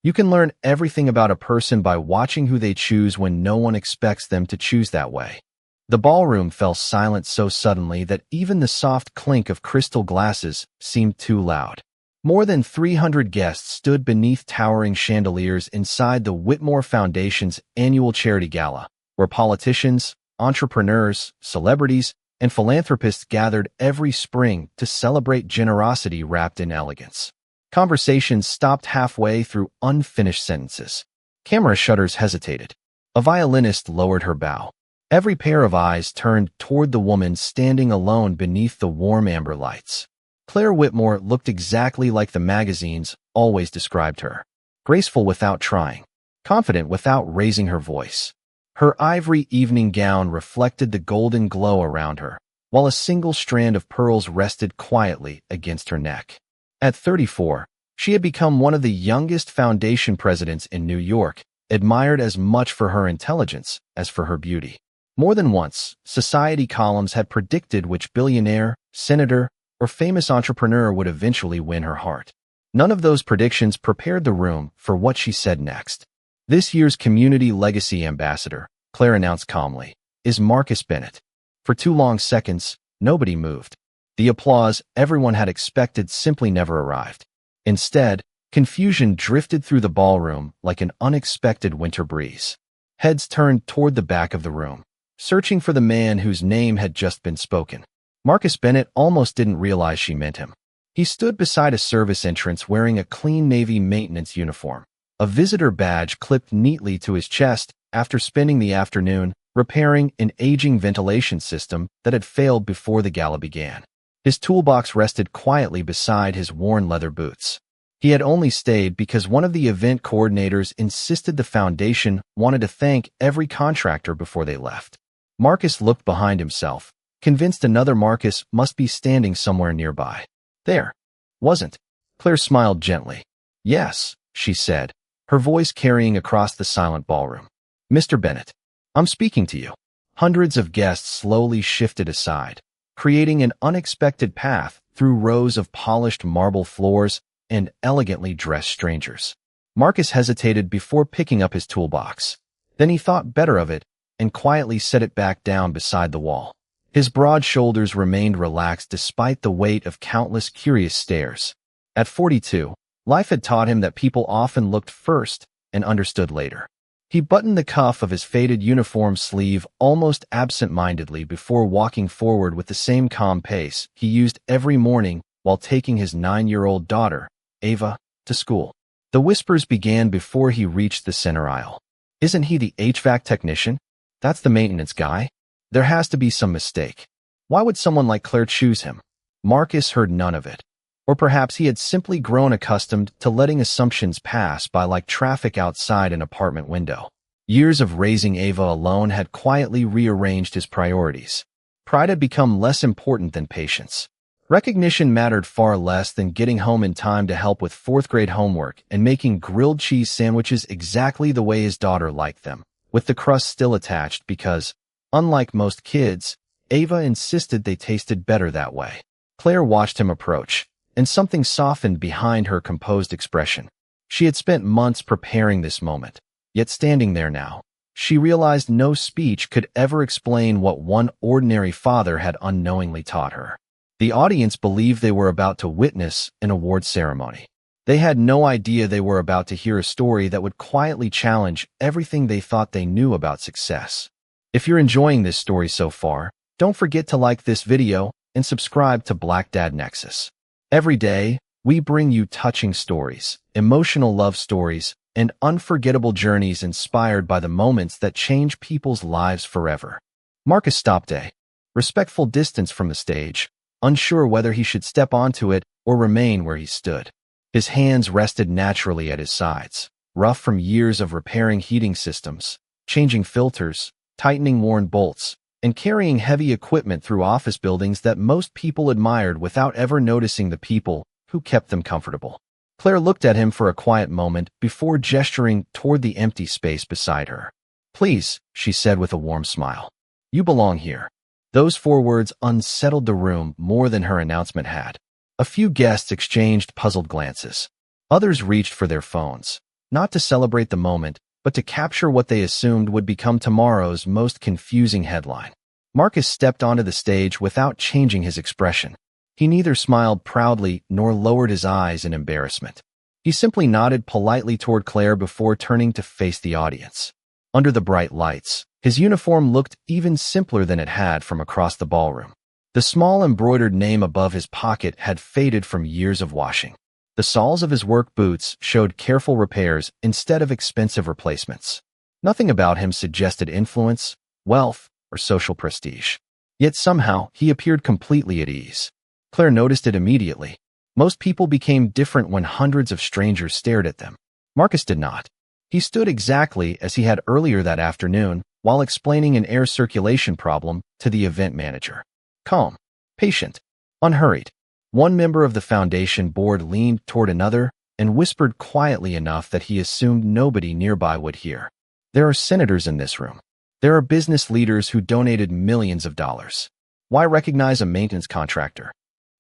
You can learn everything about a person by watching who they choose when no one expects them to choose that way. The ballroom fell silent so suddenly that even the soft clink of crystal glasses seemed too loud. More than 300 guests stood beneath towering chandeliers inside the Whitmore Foundation's annual charity gala, where politicians, entrepreneurs, celebrities, and philanthropists gathered every spring to celebrate generosity wrapped in elegance. Conversations stopped halfway through unfinished sentences. Camera shutters hesitated. A violinist lowered her bow. Every pair of eyes turned toward the woman standing alone beneath the warm amber lights. Claire Whitmore looked exactly like the magazines always described her. Graceful without trying. Confident without raising her voice. Her ivory evening gown reflected the golden glow around her, while a single strand of pearls rested quietly against her neck. At 34, she had become one of the youngest foundation presidents in New York, admired as much for her intelligence as for her beauty. More than once, society columns had predicted which billionaire, senator, or famous entrepreneur would eventually win her heart. None of those predictions prepared the room for what she said next. This year's Community Legacy Ambassador, Claire announced calmly, is Marcus Bennett. For 2 long seconds, nobody moved. The applause everyone had expected simply never arrived. Instead, confusion drifted through the ballroom like an unexpected winter breeze. Heads turned toward the back of the room, searching for the man whose name had just been spoken. Marcus Bennett almost didn't realize she meant him. He stood beside a service entrance wearing a clean Navy maintenance uniform, a visitor badge clipped neatly to his chest after spending the afternoon repairing an aging ventilation system that had failed before the gala began. His toolbox rested quietly beside his worn leather boots. He had only stayed because one of the event coordinators insisted the foundation wanted to thank every contractor before they left. Marcus looked behind himself, convinced another Marcus must be standing somewhere nearby. There. Wasn't. Claire smiled gently. Yes, she said, her voice carrying across the silent ballroom. Mr. Bennett, I'm speaking to you. Hundreds of guests slowly shifted aside, creating an unexpected path through rows of polished marble floors and elegantly dressed strangers. Marcus hesitated before picking up his toolbox. Then he thought better of it and quietly set it back down beside the wall. His broad shoulders remained relaxed despite the weight of countless curious stares. At 42, life had taught him that people often looked first and understood later. He buttoned the cuff of his faded uniform sleeve almost absent-mindedly before walking forward with the same calm pace he used every morning while taking his 9-year-old daughter, Ava, to school. The whispers began before he reached the center aisle. Isn't he the HVAC technician? That's the maintenance guy? There has to be some mistake. Why would someone like Claire choose him? Marcus heard none of it. Or perhaps he had simply grown accustomed to letting assumptions pass by like traffic outside an apartment window. Years of raising Ava alone had quietly rearranged his priorities. Pride had become less important than patience. Recognition mattered far less than getting home in time to help with 4th-grade homework and making grilled cheese sandwiches exactly the way his daughter liked them, with the crust still attached because, unlike most kids, Ava insisted they tasted better that way. Claire watched him approach, and something softened behind her composed expression. She had spent months preparing this moment, yet standing there now, she realized no speech could ever explain what one ordinary father had unknowingly taught her. The audience believed they were about to witness an award ceremony. They had no idea they were about to hear a story that would quietly challenge everything they thought they knew about success. If you're enjoying this story so far, don't forget to like this video and subscribe to Black Dad Nexus. Every day, we bring you touching stories, emotional love stories, and unforgettable journeys inspired by the moments that change people's lives forever. Marcus stopped a respectful distance from the stage, unsure whether he should step onto it or remain where he stood. His hands rested naturally at his sides, rough from years of repairing heating systems, changing filters, tightening worn bolts, and carrying heavy equipment through office buildings that most people admired without ever noticing the people who kept them comfortable. Claire looked at him for a quiet moment before gesturing toward the empty space beside her. Please, she said with a warm smile. You belong here. Those 4 words unsettled the room more than her announcement had. A few guests exchanged puzzled glances. Others reached for their phones. not to celebrate the moment, but to capture what they assumed would become tomorrow's most confusing headline. Marcus stepped onto the stage without changing his expression. He neither smiled proudly nor lowered his eyes in embarrassment. He simply nodded politely toward Claire before turning to face the audience. Under the bright lights, his uniform looked even simpler than it had from across the ballroom. The small embroidered name above his pocket had faded from years of washing. The soles of his work boots showed careful repairs instead of expensive replacements. Nothing about him suggested influence, wealth, or social prestige. Yet somehow, he appeared completely at ease. Claire noticed it immediately. Most people became different when hundreds of strangers stared at them. Marcus did not. He stood exactly as he had earlier that afternoon while explaining an air circulation problem to the event manager. Calm, patient, unhurried. One member of the foundation board leaned toward another and whispered quietly enough that he assumed nobody nearby would hear. There are senators in this room. There are business leaders who donated millions of dollars. Why recognize a maintenance contractor?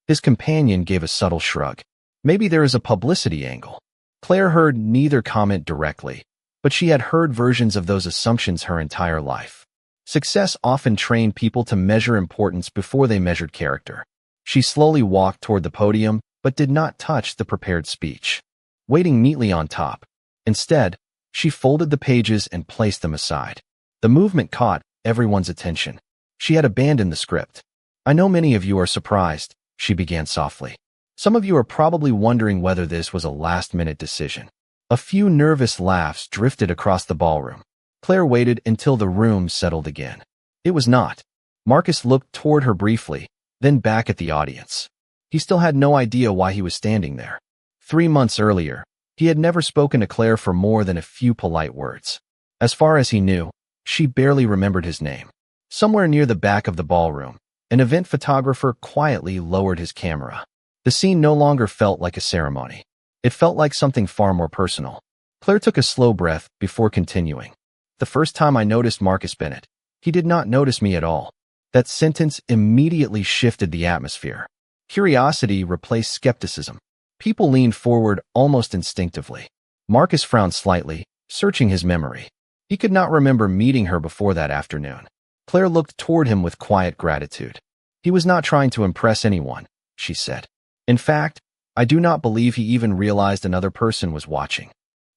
His companion gave a subtle shrug. Maybe there is a publicity angle. Claire heard neither comment directly, but she had heard versions of those assumptions her entire life. Success often trained people to measure importance before they measured character. She slowly walked toward the podium, but did not touch the prepared speech, waiting neatly on top. Instead, she folded the pages and placed them aside. The movement caught everyone's attention. She had abandoned the script. I know many of you are surprised, she began softly. Some of you are probably wondering whether this was a last-minute decision. A few nervous laughs drifted across the ballroom. Claire waited until the room settled again. It was not. Marcus looked toward her briefly, then back at the audience. He still had no idea why he was standing there. 3 months earlier, he had never spoken to Claire for more than a few polite words. As far as he knew, she barely remembered his name. Somewhere near the back of the ballroom, an event photographer quietly lowered his camera. The scene no longer felt like a ceremony. It felt like something far more personal. Claire took a slow breath before continuing. The first time I noticed Marcus Bennett, he did not notice me at all. That sentence immediately shifted the atmosphere. Curiosity replaced skepticism. People leaned forward almost instinctively. Marcus frowned slightly, searching his memory. He could not remember meeting her before that afternoon. Claire looked toward him with quiet gratitude. He was not trying to impress anyone, she said. In fact, I do not believe he even realized another person was watching.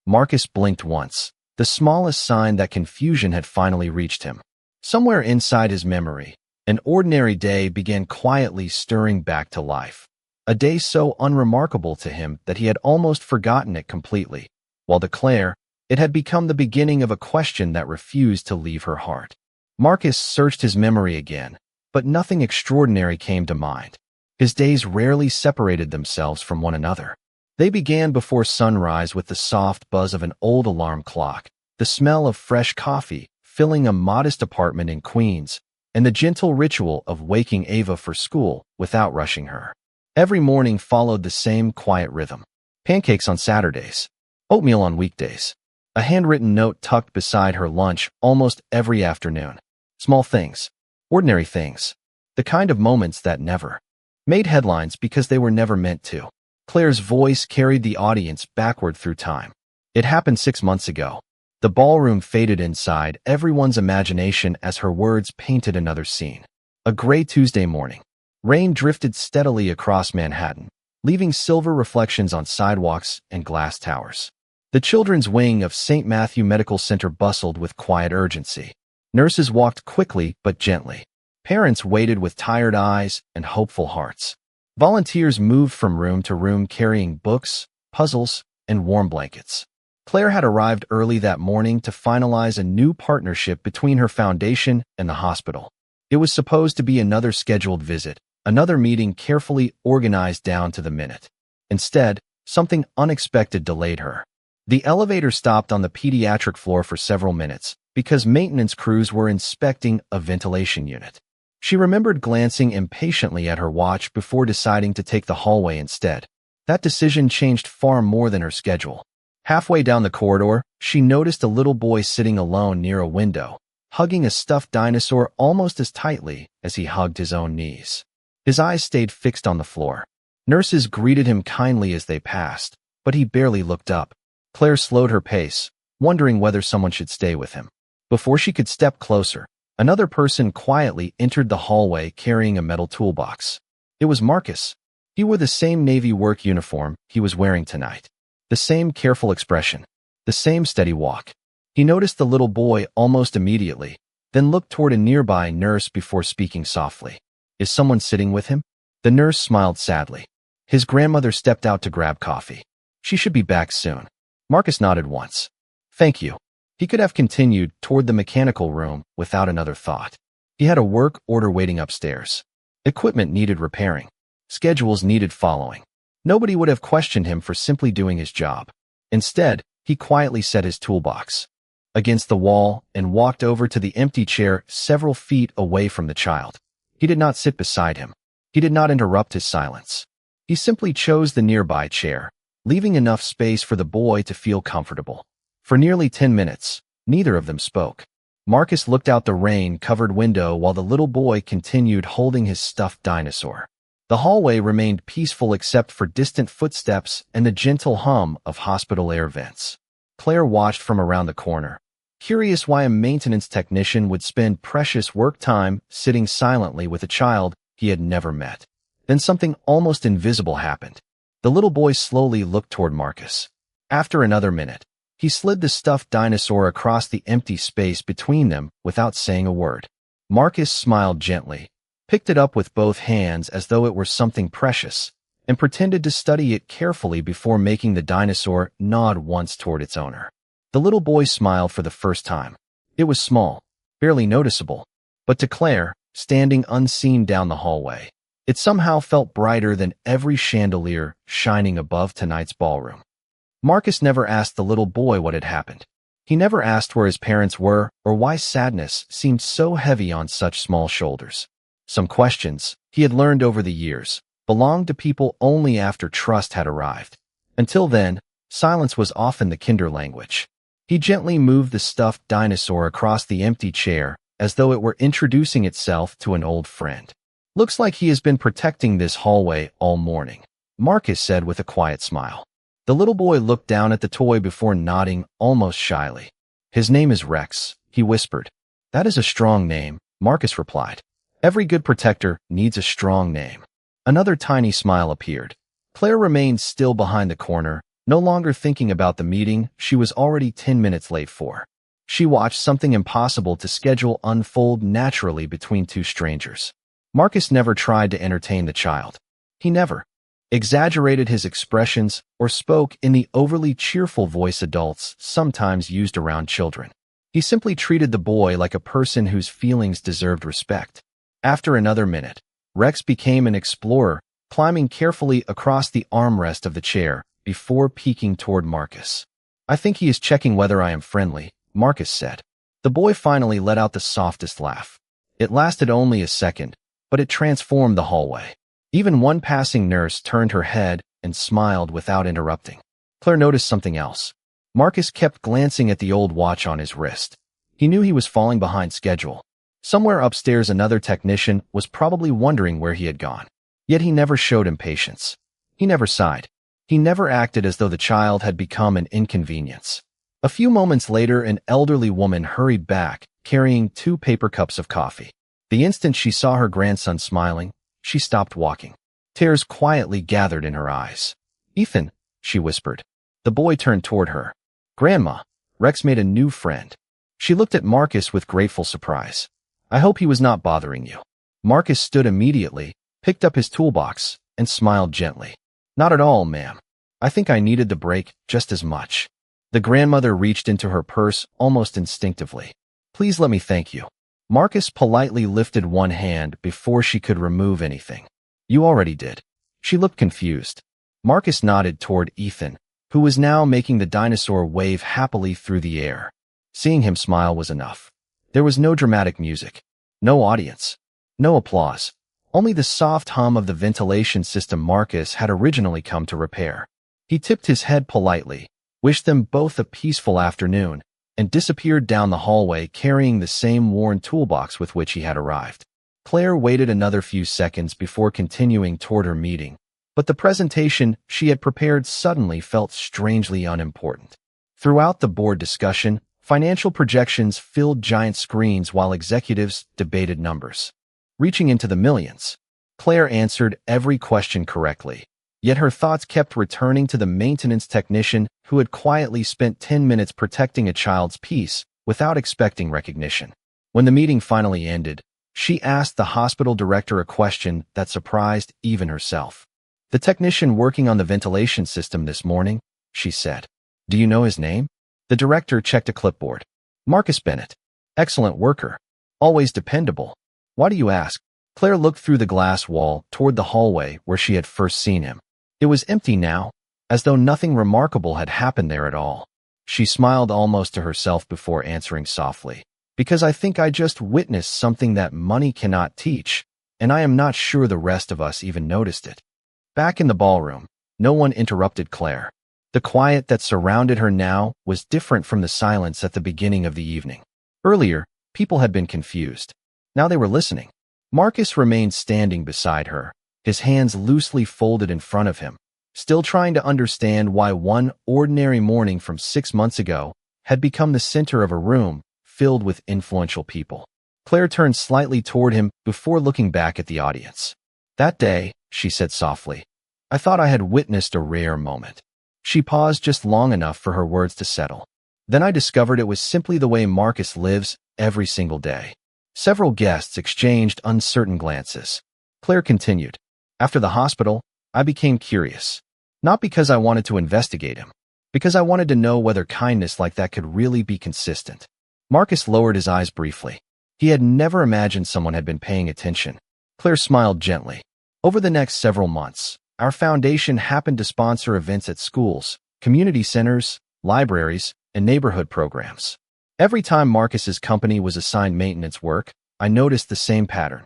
Marcus blinked once, the smallest sign that confusion had finally reached him. Somewhere inside his memory, an ordinary day began quietly stirring back to life. A day so unremarkable to him that he had almost forgotten it completely, while to Claire, it had become the beginning of a question that refused to leave her heart. Marcus searched his memory again, but nothing extraordinary came to mind. His days rarely separated themselves from one another. They began before sunrise with the soft buzz of an old alarm clock, the smell of fresh coffee filling a modest apartment in Queens, and the gentle ritual of waking Ava for school without rushing her. Every morning followed the same quiet rhythm. Pancakes on Saturdays, oatmeal on weekdays, a handwritten note tucked beside her lunch almost every afternoon. Small things, ordinary things, the kind of moments that never made headlines because they were never meant to. Claire's voice carried the audience backward through time. It happened 6 months ago. The ballroom faded inside everyone's imagination as her words painted another scene. A gray Tuesday morning. Rain drifted steadily across Manhattan, leaving silver reflections on sidewalks and glass towers. The children's wing of St. Matthew Medical Center bustled with quiet urgency. Nurses walked quickly but gently. Parents waited with tired eyes and hopeful hearts. Volunteers moved from room to room carrying books, puzzles, and warm blankets. Claire had arrived early that morning to finalize a new partnership between her foundation and the hospital. It was supposed to be another scheduled visit, another meeting carefully organized down to the minute. Instead, something unexpected delayed her. The elevator stopped on the pediatric floor for several minutes because maintenance crews were inspecting a ventilation unit. She remembered glancing impatiently at her watch before deciding to take the hallway instead. That decision changed far more than her schedule. Halfway down the corridor, she noticed a little boy sitting alone near a window, hugging a stuffed dinosaur almost as tightly as he hugged his own knees. His eyes stayed fixed on the floor. Nurses greeted him kindly as they passed, but he barely looked up. Claire slowed her pace, wondering whether someone should stay with him. Before she could step closer, another person quietly entered the hallway carrying a metal toolbox. It was Marcus. He wore the same Navy work uniform he was wearing tonight. The same careful expression. The same steady walk. He noticed the little boy almost immediately, then looked toward a nearby nurse before speaking softly. Is someone sitting with him? The nurse smiled sadly. His grandmother stepped out to grab coffee. She should be back soon. Marcus nodded once. Thank you. He could have continued toward the mechanical room without another thought. He had a work order waiting upstairs. Equipment needed repairing. Schedules needed following. Nobody would have questioned him for simply doing his job. Instead, he quietly set his toolbox against the wall and walked over to the empty chair several feet away from the child. He did not sit beside him. He did not interrupt his silence. He simply chose the nearby chair, leaving enough space for the boy to feel comfortable. For nearly 10 minutes, neither of them spoke. Marcus looked out the rain-covered window while the little boy continued holding his stuffed dinosaur. The hallway remained peaceful except for distant footsteps and the gentle hum of hospital air vents. Claire watched from around the corner, curious why a maintenance technician would spend precious work time sitting silently with a child he had never met. Then something almost invisible happened. The little boy slowly looked toward Marcus. After another minute, he slid the stuffed dinosaur across the empty space between them without saying a word. Marcus smiled gently, picked it up with both hands as though it were something precious, and pretended to study it carefully before making the dinosaur nod once toward its owner. The little boy smiled for the first time. It was small, barely noticeable, but to Claire, standing unseen down the hallway, it somehow felt brighter than every chandelier shining above tonight's ballroom. Marcus never asked the little boy what had happened. He never asked where his parents were or why sadness seemed so heavy on such small shoulders. Some questions, he had learned over the years, belonged to people only after trust had arrived. Until then, silence was often the kinder language. He gently moved the stuffed dinosaur across the empty chair as though it were introducing itself to an old friend. Looks like he has been protecting this hallway all morning, Marcus said with a quiet smile. The little boy looked down at the toy before nodding almost shyly. His name is Rex, he whispered. That is a strong name, Marcus replied. Every good protector needs a strong name. Another tiny smile appeared. Claire remained still behind the corner, no longer thinking about the meeting she was already 10 minutes late for. She watched something impossible to schedule unfold naturally between two strangers. Marcus never tried to entertain the child. He never exaggerated his expressions or spoke in the overly cheerful voice adults sometimes used around children. He simply treated the boy like a person whose feelings deserved respect. After another minute, Rex became an explorer, climbing carefully across the armrest of the chair before peeking toward Marcus. I think he is checking whether I am friendly, Marcus said. The boy finally let out the softest laugh. It lasted only a second, but it transformed the hallway. Even one passing nurse turned her head and smiled without interrupting. Claire noticed something else. Marcus kept glancing at the old watch on his wrist. He knew he was falling behind schedule. Somewhere upstairs another technician was probably wondering where he had gone. Yet he never showed impatience. He never sighed. He never acted as though the child had become an inconvenience. A few moments later, an elderly woman hurried back, carrying 2 paper cups of coffee. The instant she saw her grandson smiling, she stopped walking. Tears quietly gathered in her eyes. Ethan, she whispered. The boy turned toward her. Grandma, Rex made a new friend. She looked at Marcus with grateful surprise. I hope he was not bothering you. Marcus stood immediately, picked up his toolbox, and smiled gently. Not at all, ma'am. I think I needed the break just as much. The grandmother reached into her purse almost instinctively. Please let me thank you. Marcus politely lifted one hand before she could remove anything. You already did. She looked confused. Marcus nodded toward Ethan, who was now making the dinosaur wave happily through the air. Seeing him smile was enough. There was no dramatic music, no audience, no applause, only the soft hum of the ventilation system Marcus had originally come to repair. He tipped his head politely, wished them both a peaceful afternoon, and disappeared down the hallway carrying the same worn toolbox with which he had arrived. Claire waited another few seconds before continuing toward her meeting, but the presentation she had prepared suddenly felt strangely unimportant. Throughout the board discussion, financial projections filled giant screens while executives debated numbers. Reaching into the millions, Claire answered every question correctly, yet her thoughts kept returning to the maintenance technician who had quietly spent 10 minutes protecting a child's peace without expecting recognition. When the meeting finally ended, she asked the hospital director a question that surprised even herself. "The technician working on the ventilation system this morning," she said. "Do you know his name?" The director checked a clipboard. "Marcus Bennett. Excellent worker. Always dependable. Why do you ask?" Claire looked through the glass wall toward the hallway where she had first seen him. It was empty now, as though nothing remarkable had happened there at all. She smiled almost to herself before answering softly, "Because I think I just witnessed something that money cannot teach, and I am not sure the rest of us even noticed it." Back in the ballroom, no one interrupted Claire. The quiet that surrounded her now was different from the silence at the beginning of the evening. Earlier, people had been confused. Now they were listening. Marcus remained standing beside her, his hands loosely folded in front of him, still trying to understand why one ordinary morning from 6 months ago had become the center of a room filled with influential people. Claire turned slightly toward him before looking back at the audience. "That day," she said softly, "I thought I had witnessed a rare moment." She paused just long enough for her words to settle. "Then I discovered it was simply the way Marcus lives every single day." Several guests exchanged uncertain glances. Claire continued, "After the hospital, I became curious. Not because I wanted to investigate him, because I wanted to know whether kindness like that could really be consistent." Marcus lowered his eyes briefly. He had never imagined someone had been paying attention. Claire smiled gently. "Over the next several months, our foundation happened to sponsor events at schools, community centers, libraries, and neighborhood programs. Every time Marcus's company was assigned maintenance work, I noticed the same pattern."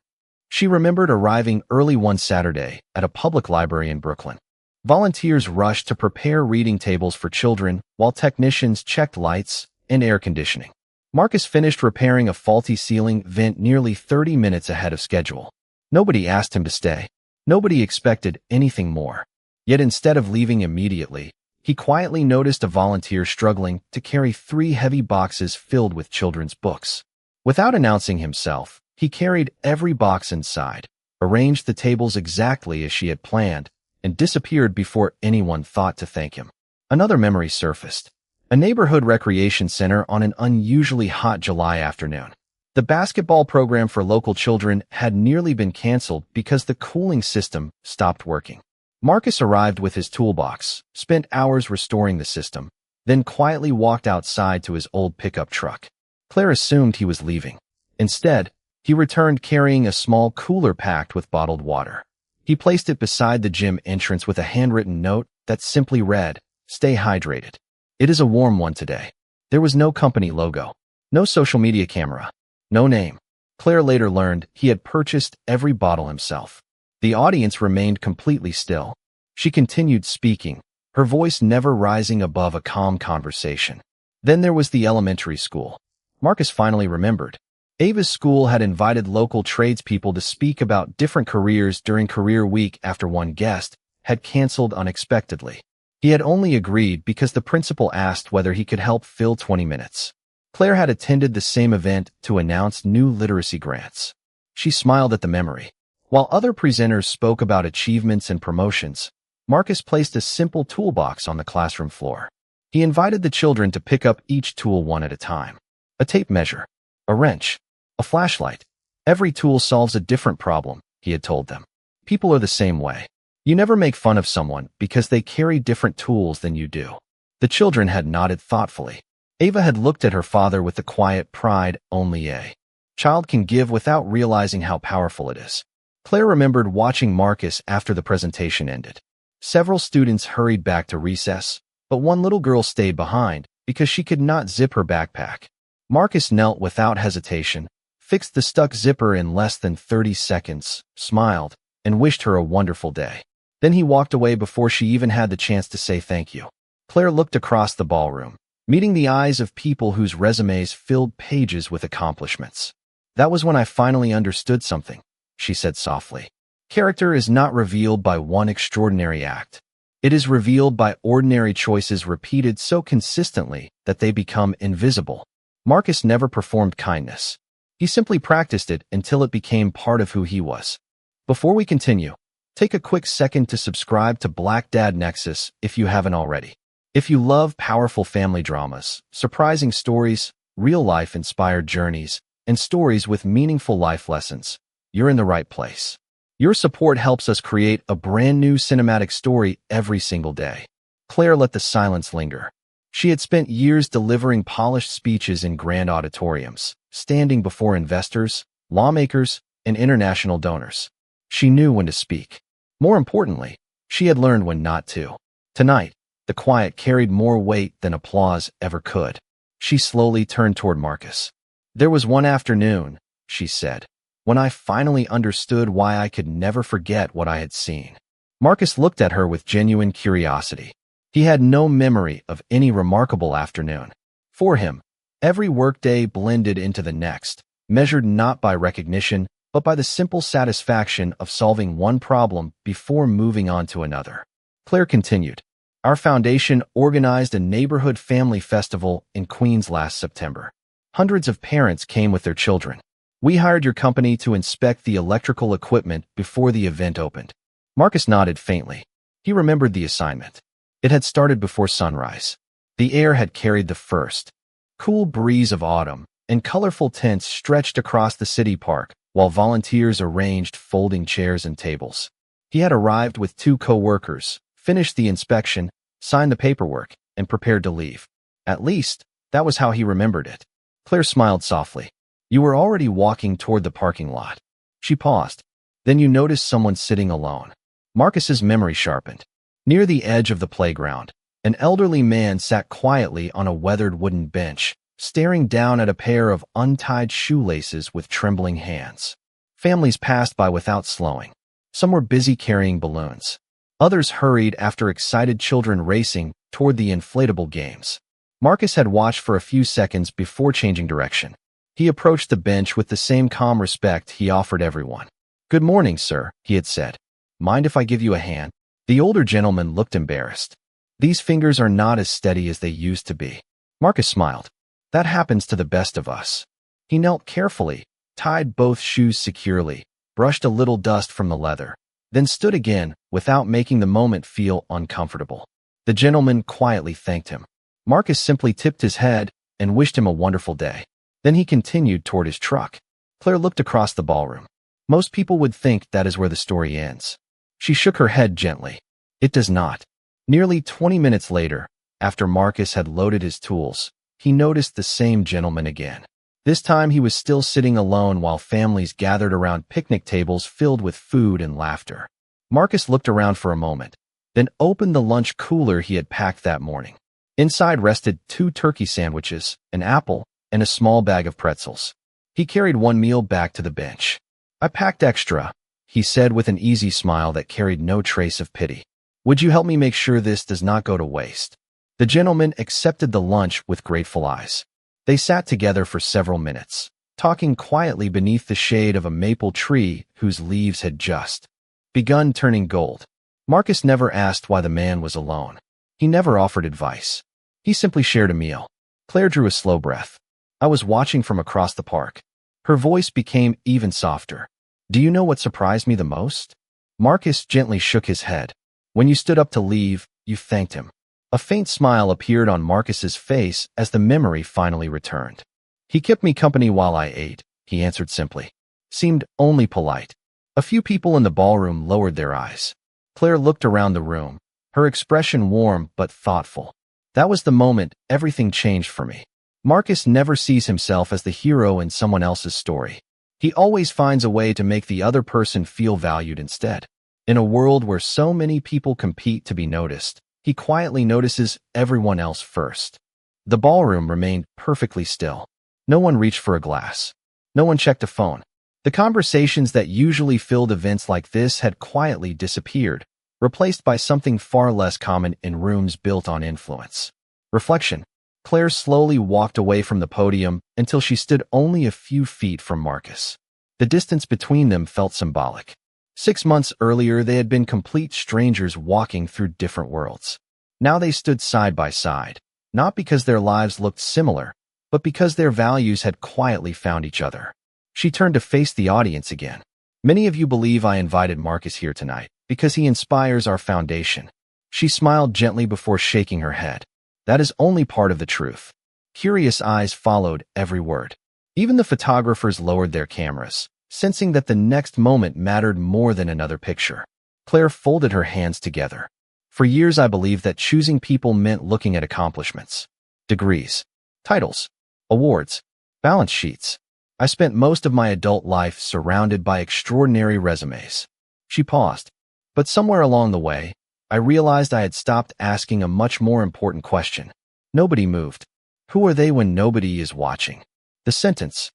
She remembered arriving early one Saturday at a public library in Brooklyn. Volunteers rushed to prepare reading tables for children while technicians checked lights and air conditioning. Marcus finished repairing a faulty ceiling vent nearly 30 minutes ahead of schedule. Nobody asked him to stay. Nobody expected anything more. Yet instead of leaving immediately, he quietly noticed a volunteer struggling to carry 3 heavy boxes filled with children's books. Without announcing himself, he carried every box inside, arranged the tables exactly as she had planned, and disappeared before anyone thought to thank him. Another memory surfaced. A neighborhood recreation center on an unusually hot July afternoon. The basketball program for local children had nearly been canceled because the cooling system stopped working. Marcus arrived with his toolbox, spent hours restoring the system, then quietly walked outside to his old pickup truck. Claire assumed he was leaving. Instead, he returned carrying a small cooler packed with bottled water. He placed it beside the gym entrance with a handwritten note that simply read, "Stay hydrated." "It is a warm one today." There was no company logo, no social media camera, no name. Claire later learned he had purchased every bottle himself. The audience remained completely still. She continued speaking, her voice never rising above a calm conversation. Then there was the elementary school. Marcus finally remembered. Ava's school had invited local tradespeople to speak about different careers during career week after one guest had canceled unexpectedly. He had only agreed because the principal asked whether he could help fill 20 minutes. Claire had attended the same event to announce new literacy grants. She smiled at the memory. While other presenters spoke about achievements and promotions, Marcus placed a simple toolbox on the classroom floor. He invited the children to pick up each tool one at a time. A tape measure, a wrench, a flashlight. Every tool solves a different problem, he had told them. People are the same way. You never make fun of someone because they carry different tools than you do. The children had nodded thoughtfully. Ava had looked at her father with the quiet pride only a child can give without realizing how powerful it is. Claire remembered watching Marcus after the presentation ended. Several students hurried back to recess, but one little girl stayed behind because she could not zip her backpack. Marcus knelt without hesitation, fixed the stuck zipper in less than 30 seconds, smiled, and wished her a wonderful day. Then he walked away before she even had the chance to say thank you. Claire looked across the ballroom, meeting the eyes of people whose resumes filled pages with accomplishments. "That was when I finally understood something," she said softly. "Character is not revealed by one extraordinary act. It is revealed by ordinary choices repeated so consistently that they become invisible. Marcus never performed kindness. He simply practiced it until it became part of who he was. Before we continue, take a quick second to subscribe to Black Dad Nexus if you haven't already. If you love powerful family dramas, surprising stories, real-life inspired journeys, and stories with meaningful life lessons, you're in the right place. Your support helps us create a brand new cinematic story every single day. Claire let the silence linger. She had spent years delivering polished speeches in grand auditoriums, standing before investors, lawmakers, and international donors. She knew when to speak. More importantly, she had learned when not to. Tonight, the quiet carried more weight than applause ever could. She slowly turned toward Marcus. "There was one afternoon," she said, "when I finally understood why I could never forget what I had seen." Marcus looked at her with genuine curiosity. He had no memory of any remarkable afternoon. For him, every workday blended into the next, measured not by recognition, but by the simple satisfaction of solving one problem before moving on to another. Claire continued, "Our foundation organized a neighborhood family festival in Queens last September. Hundreds of parents came with their children. We hired your company to inspect the electrical equipment before the event opened." Marcus nodded faintly. He remembered the assignment. It had started before sunrise. The air had carried the first cool breeze of autumn, and colorful tints stretched across the city park while volunteers arranged folding chairs and tables. He had arrived with 2 co-workers, finished the inspection, signed the paperwork, and prepared to leave. At least, that was how he remembered it. Claire smiled softly. "You were already walking toward the parking lot." She paused. "Then you noticed someone sitting alone." Marcus's memory sharpened. Near the edge of the playground, an elderly man sat quietly on a weathered wooden bench, staring down at a pair of untied shoelaces with trembling hands. Families passed by without slowing. Some were busy carrying balloons. Others hurried after excited children racing toward the inflatable games. Marcus had watched for a few seconds before changing direction. He approached the bench with the same calm respect he offered everyone. "Good morning, sir," he had said. "Mind if I give you a hand?" The older gentleman looked embarrassed. "These fingers are not as steady as they used to be." Marcus smiled. "That happens to the best of us." He knelt carefully, tied both shoes securely, brushed a little dust from the leather, then stood again without making the moment feel uncomfortable. The gentleman quietly thanked him. Marcus simply tipped his head and wished him a wonderful day. Then he continued toward his truck. Claire looked across the ballroom. Most people would think that is where the story ends. She shook her head gently. It does not. Nearly 20 minutes later, after Marcus had loaded his tools, he noticed the same gentleman again. This time he was still sitting alone while families gathered around picnic tables filled with food and laughter. Marcus looked around for a moment, then opened the lunch cooler he had packed that morning. Inside rested 2 turkey sandwiches, an apple, and a small bag of pretzels. He carried one meal back to the bench. "I packed extra," he said with an easy smile that carried no trace of pity. "Would you help me make sure this does not go to waste?" The gentleman accepted the lunch with grateful eyes. They sat together for several minutes, talking quietly beneath the shade of a maple tree whose leaves had just begun turning gold. Marcus never asked why the man was alone. He never offered advice. He simply shared a meal. Claire drew a slow breath. "I was watching from across the park." Her voice became even softer. "Do you know what surprised me the most?" Marcus gently shook his head. "When you stood up to leave, you thanked him." A faint smile appeared on Marcus's face as the memory finally returned. "He kept me company while I ate," he answered simply. Seemed only polite. A few people in the ballroom lowered their eyes. Claire looked around the room, her expression warm but thoughtful. "That was the moment everything changed for me." Marcus never sees himself as the hero in someone else's story. He always finds a way to make the other person feel valued instead. In a world where so many people compete to be noticed, he quietly notices everyone else first. The ballroom remained perfectly still. No one reached for a glass. No one checked a phone. The conversations that usually filled events like this had quietly disappeared, replaced by something far less common in rooms built on influence. Reflection. Claire slowly walked away from the podium until she stood only a few feet from Marcus. The distance between them felt symbolic. 6 months earlier, they had been complete strangers walking through different worlds. Now they stood side by side, not because their lives looked similar, but because their values had quietly found each other. She turned to face the audience again. Many of you believe I invited Marcus here tonight because he inspires our foundation. She smiled gently before shaking her head. That is only part of the truth. Curious eyes followed every word. Even the photographers lowered their cameras, sensing that the next moment mattered more than another picture. Claire folded her hands together. For years I believed that choosing people meant looking at accomplishments, degrees, titles, awards, balance sheets. I spent most of my adult life surrounded by extraordinary resumes. She paused. But somewhere along the way, I realized I had stopped asking a much more important question. Nobody moved. Who are they when nobody is watching? The sentence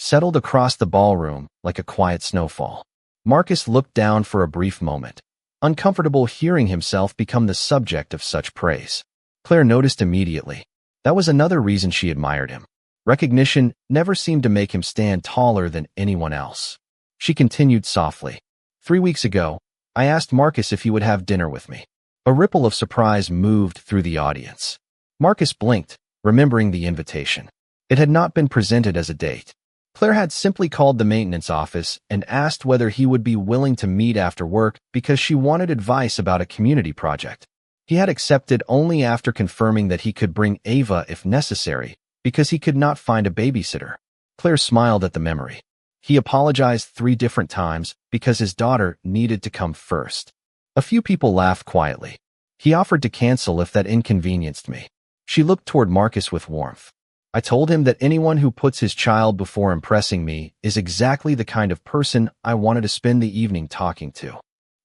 settled across the ballroom like a quiet snowfall. Marcus looked down for a brief moment, uncomfortable hearing himself become the subject of such praise. Claire noticed immediately. That was another reason she admired him. Recognition never seemed to make him stand taller than anyone else. She continued softly. 3 weeks ago, I asked Marcus if he would have dinner with me. A ripple of surprise moved through the audience. Marcus blinked, remembering the invitation. It had not been presented as a date. Claire had simply called the maintenance office and asked whether he would be willing to meet after work because she wanted advice about a community project. He had accepted only after confirming that he could bring Ava if necessary, because he could not find a babysitter. Claire smiled at the memory. He apologized 3 different times because his daughter needed to come first. A few people laughed quietly. He offered to cancel if that inconvenienced me. She looked toward Marcus with warmth. I told him that anyone who puts his child before impressing me is exactly the kind of person I wanted to spend the evening talking to.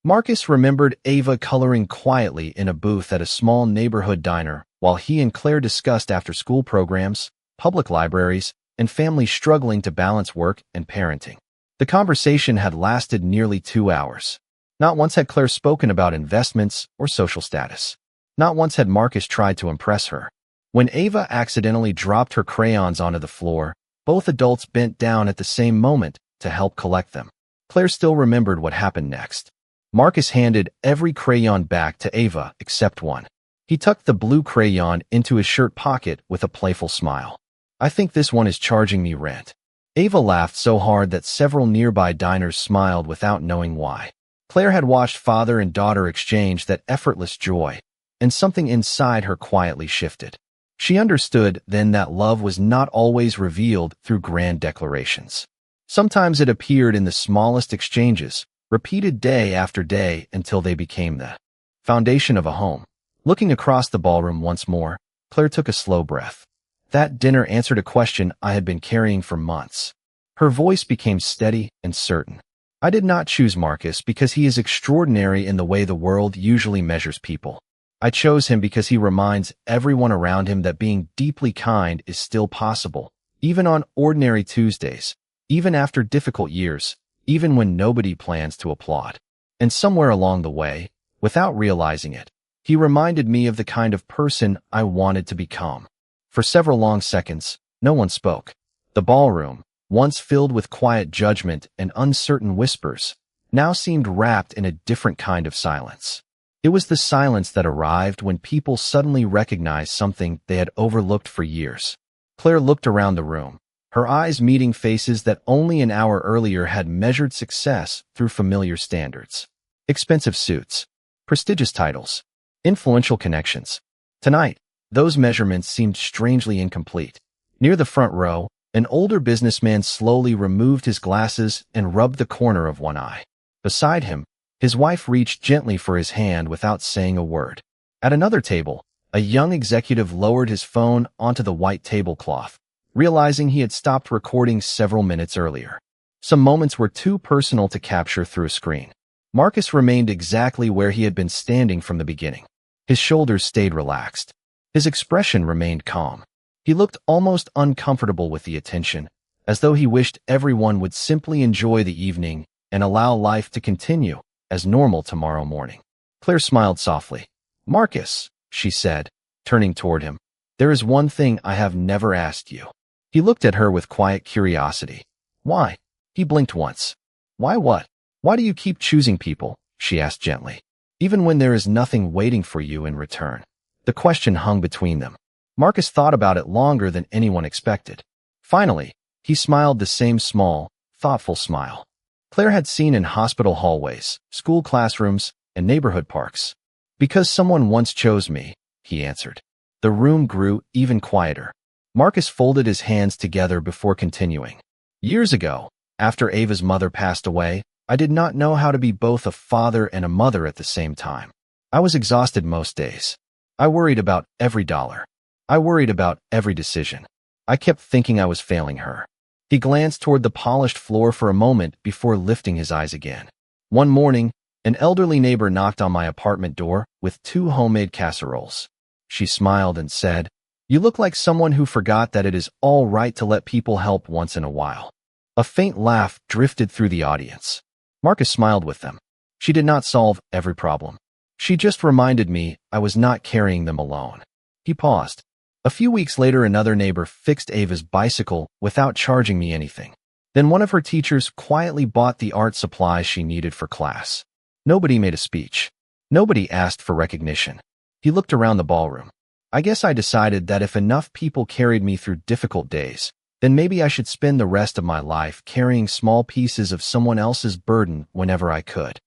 Marcus remembered Ava coloring quietly in a booth at a small neighborhood diner while he and Claire discussed after-school programs, public libraries, and families struggling to balance work and parenting. The conversation had lasted nearly 2 hours. Not once had Claire spoken about investments or social status. Not once had Marcus tried to impress her. When Ava accidentally dropped her crayons onto the floor, both adults bent down at the same moment to help collect them. Claire still remembered what happened next. Marcus handed every crayon back to Ava except one. He tucked the blue crayon into his shirt pocket with a playful smile. I think this one is charging me rent. Ava laughed so hard that several nearby diners smiled without knowing why. Claire had watched father and daughter exchange that effortless joy, and something inside her quietly shifted. She understood then that love was not always revealed through grand declarations. Sometimes it appeared in the smallest exchanges, repeated day after day until they became the foundation of a home. Looking across the ballroom once more, Claire took a slow breath. That dinner answered a question I had been carrying for months. Her voice became steady and certain. I did not choose Marcus because he is extraordinary in the way the world usually measures people. I chose him because he reminds everyone around him that being deeply kind is still possible, even on ordinary Tuesdays, even after difficult years, even when nobody plans to applaud. And somewhere along the way, without realizing it, he reminded me of the kind of person I wanted to become. For several long seconds, no one spoke. The ballroom, once filled with quiet judgment and uncertain whispers, now seemed wrapped in a different kind of silence. It was the silence that arrived when people suddenly recognized something they had overlooked for years. Claire looked around the room, her eyes meeting faces that only an hour earlier had measured success through familiar standards. Expensive suits, prestigious titles, influential connections. Tonight, those measurements seemed strangely incomplete. Near the front row, an older businessman slowly removed his glasses and rubbed the corner of one eye. Beside him, his wife reached gently for his hand without saying a word. At another table, a young executive lowered his phone onto the white tablecloth, realizing he had stopped recording several minutes earlier. Some moments were too personal to capture through a screen. Marcus remained exactly where he had been standing from the beginning. His shoulders stayed relaxed. His expression remained calm. He looked almost uncomfortable with the attention, as though he wished everyone would simply enjoy the evening and allow life to continue as normal tomorrow morning. Claire smiled softly. Marcus, she said, turning toward him, there is one thing I have never asked you. He looked at her with quiet curiosity. Why? He blinked once. Why what? Why do you keep choosing people? She asked gently. Even when there is nothing waiting for you in return. The question hung between them. Marcus thought about it longer than anyone expected. Finally, he smiled the same small, thoughtful smile Claire had seen in hospital hallways, school classrooms, and neighborhood parks. Because someone once chose me, he answered. The room grew even quieter. Marcus folded his hands together before continuing. Years ago, after Ava's mother passed away, I did not know how to be both a father and a mother at the same time. I was exhausted most days. I worried about every dollar. I worried about every decision. I kept thinking I was failing her. He glanced toward the polished floor for a moment before lifting his eyes again. One morning, an elderly neighbor knocked on my apartment door with 2 homemade casseroles. She smiled and said, "You look like someone who forgot that it is all right to let people help once in a while." A faint laugh drifted through the audience. Marcus smiled with them. She did not solve every problem. She just reminded me I was not carrying them alone. He paused. A few weeks later, another neighbor fixed Ava's bicycle without charging me anything. Then one of her teachers quietly bought the art supplies she needed for class. Nobody made a speech. Nobody asked for recognition. He looked around the ballroom. I guess I decided that if enough people carried me through difficult days, then maybe I should spend the rest of my life carrying small pieces of someone else's burden whenever I could.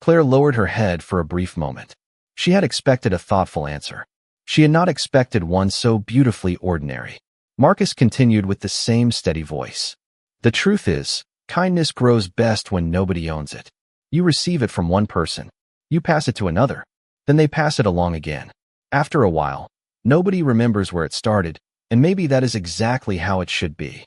Claire lowered her head for a brief moment. She had expected a thoughtful answer. She had not expected one so beautifully ordinary. Marcus continued with the same steady voice. The truth is, kindness grows best when nobody owns it. You receive it from one person. You pass it to another. Then they pass it along again. After a while, nobody remembers where it started, and maybe that is exactly how it should be.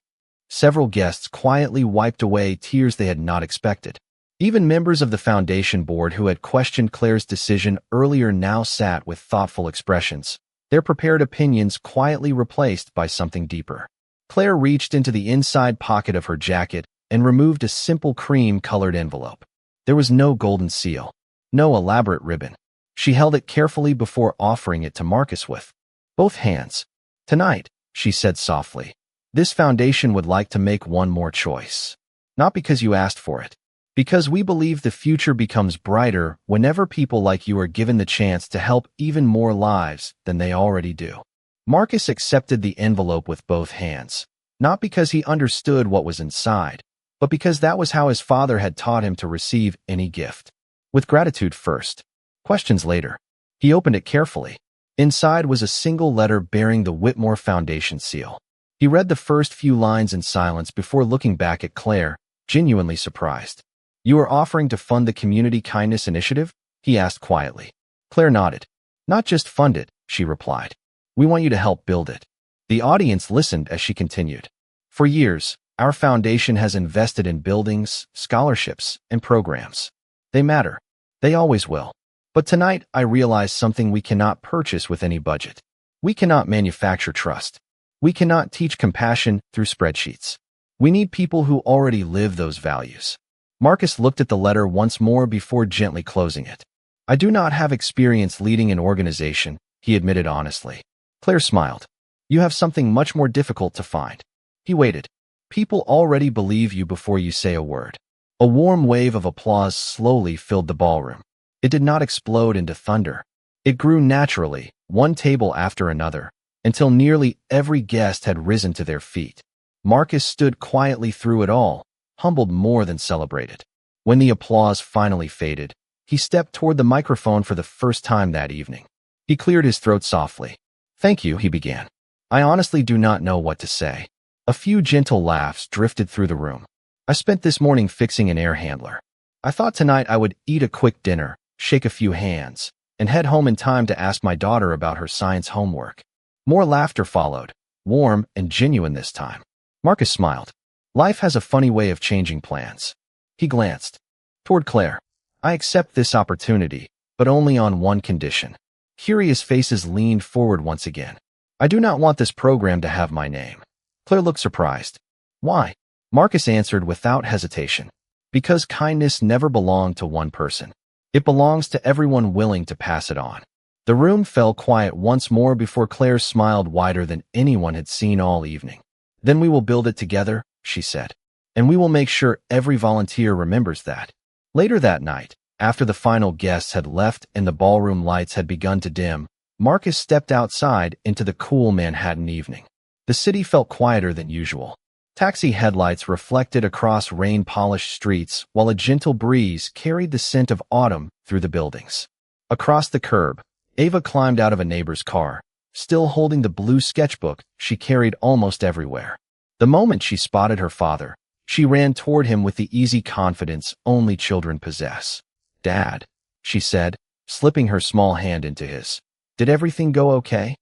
Several guests quietly wiped away tears they had not expected. Even members of the foundation board who had questioned Claire's decision earlier now sat with thoughtful expressions, their prepared opinions quietly replaced by something deeper. Claire reached into the inside pocket of her jacket and removed a simple cream-colored envelope. There was no golden seal, no elaborate ribbon. She held it carefully before offering it to Marcus with both hands. "Tonight," she said softly, "this foundation would like to make one more choice. Not because you asked for it. Because we believe the future becomes brighter whenever people like you are given the chance to help even more lives than they already do." Marcus accepted the envelope with both hands, not because he understood what was inside, but because that was how his father had taught him to receive any gift. With gratitude first, questions later. He opened it carefully. Inside was a single letter bearing the Whitmore Foundation seal. He read the first few lines in silence before looking back at Claire, genuinely surprised. "You are offering to fund the Community Kindness Initiative?" he asked quietly. Claire nodded. "Not just fund it," she replied. "We want you to help build it." The audience listened as she continued. "For years, our foundation has invested in buildings, scholarships, and programs. They matter. They always will. But tonight, I realize something we cannot purchase with any budget. We cannot manufacture trust. We cannot teach compassion through spreadsheets. We need people who already live those values." Marcus looked at the letter once more before gently closing it. "I do not have experience leading an organization," he admitted honestly. Claire smiled. "You have something much more difficult to find." He waited. "People already believe you before you say a word." A warm wave of applause slowly filled the ballroom. It did not explode into thunder. It grew naturally, one table after another, until nearly every guest had risen to their feet. Marcus stood quietly through it all, humbled more than celebrated. When the applause finally faded, he stepped toward the microphone for the first time that evening. He cleared his throat softly. "Thank you," he began. "I honestly do not know what to say." A few gentle laughs drifted through the room. "I spent this morning fixing an air handler. I thought tonight I would eat a quick dinner, shake a few hands, and head home in time to ask my daughter about her science homework." More laughter followed, warm and genuine this time. Marcus smiled. Life has a funny way of changing plans. He glanced toward Claire. "I accept this opportunity, but only on one condition." Curious faces leaned forward once again. "I do not want this program to have my name." Claire looked surprised. "Why?" Marcus answered without hesitation. "Because kindness never belonged to one person. It belongs to everyone willing to pass it on." The room fell quiet once more before Claire smiled wider than anyone had seen all evening. "Then we will build it together," she said. "And we will make sure every volunteer remembers that." Later that night, after the final guests had left and the ballroom lights had begun to dim, Marcus stepped outside into the cool Manhattan evening. The city felt quieter than usual. Taxi headlights reflected across rain-polished streets while a gentle breeze carried the scent of autumn through the buildings. Across the curb, Ava climbed out of a neighbor's car, still holding the blue sketchbook she carried almost everywhere. The moment she spotted her father, she ran toward him with the easy confidence only children possess. "Dad," she said, slipping her small hand into his. "Did everything go okay?"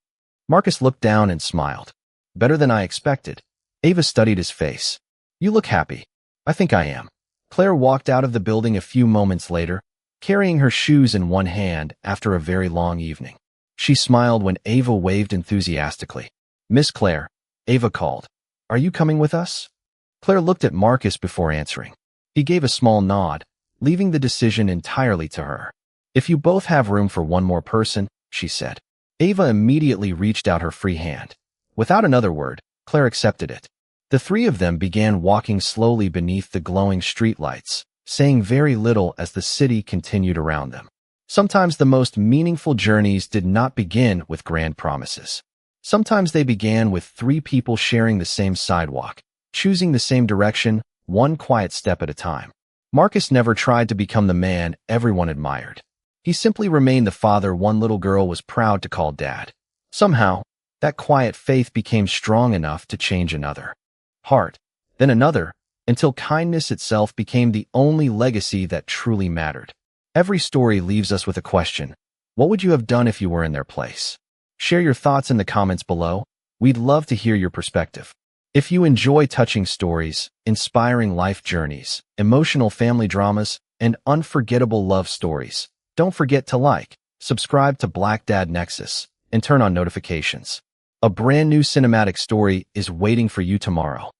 Marcus looked down and smiled. "Better than I expected." Ava studied his face. "You look happy." "I think I am." Claire walked out of the building a few moments later, carrying her shoes in one hand after a very long evening. She smiled when Ava waved enthusiastically. "Miss Claire," Ava called. "Are you coming with us?" Claire looked at Marcus before answering. He gave a small nod, leaving the decision entirely to her. "If you both have room for one more person," she said. Ava immediately reached out her free hand. Without another word, Claire accepted it. The three of them began walking slowly beneath the glowing streetlights, saying very little as the city continued around them. Sometimes the most meaningful journeys did not begin with grand promises. Sometimes they began with three people sharing the same sidewalk, choosing the same direction, one quiet step at a time. Marcus never tried to become the man everyone admired. He simply remained the father one little girl was proud to call dad. Somehow, that quiet faith became strong enough to change another heart, then another, until kindness itself became the only legacy that truly mattered. Every story leaves us with a question. What would you have done if you were in their place? Share your thoughts in the comments below. We'd love to hear your perspective. If you enjoy touching stories, inspiring life journeys, emotional family dramas, and unforgettable love stories, don't forget to like, subscribe to Black Dad Nexus, and turn on notifications. A brand new cinematic story is waiting for you tomorrow.